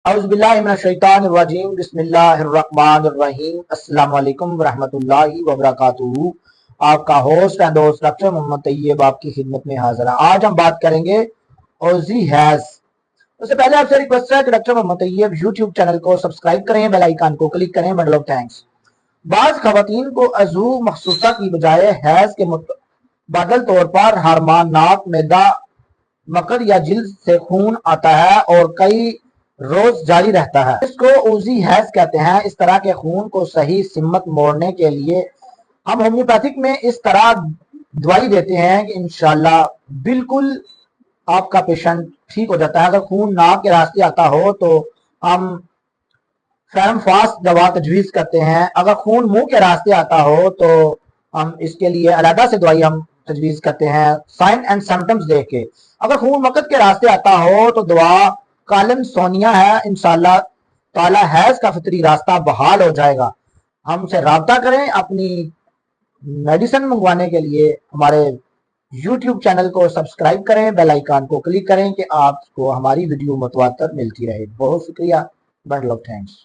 औज़ुबिल्लाहिमिनश्शैतानिर्रजीम बिस्मिल्लाहिर्रहमानिर्रहीम अस्सलाम वालेकुम वरहमतुल्लाहि वबरकातुहू। आपका होस्ट एंड दोस्त डॉक्टर मोहम्मद तैयब आपकी खिदमत में हाजिर है। आज हम बात करेंगे ऑजी हैज। उससे पहले आपसे रिक्वेस्ट है कि doctor Mohammad Tayyab YouTube channel को सब्सक्राइब करें, बेल आइकन को क्लिक करें। Bundle of thanks. बाज खवातीन को अजू मखसूसा की बजाय हैज के मुतबादल तौर पर हार्मोन, नाक, मैदा, मकड़ या जिल्द से खून आता है और कई रोज जारी रहता है। इसको ओजी हैज कहते हैं। इस तरह के खून को सही सिमत मोड़ने के लिए हम होम्योपैथिक में इस तरह दवाई देते हैं कि इंशाल्लाह बिल्कुल आपका पेशेंट ठीक हो जाता है। अगर खून नाक के रास्ते आता हो तो हम फैरम फास्ट दवा तजवीज करते हैं। अगर खून मुंह के रास्ते आता हो तो हम इसके लिए अलग से दवाई हम तजवीज करते हैं साइन एंड सिम्टम्स देख के। अगर खून मकद के रास्ते आता हो तो दवा कालम सोनिया है, इंशाल्लाह ताला हैज का फितरी रास्ता बहाल हो जाएगा। हमसे राब्ता करें। अपनी मेडिसिन मंगवाने के लिए हमारे यूट्यूब चैनल को सब्सक्राइब करें, बेल आइकन को क्लिक करें कि आपको हमारी वीडियो मुतवातर मिलती रहे। बहुत शुक्रिया। Bundle of thanks.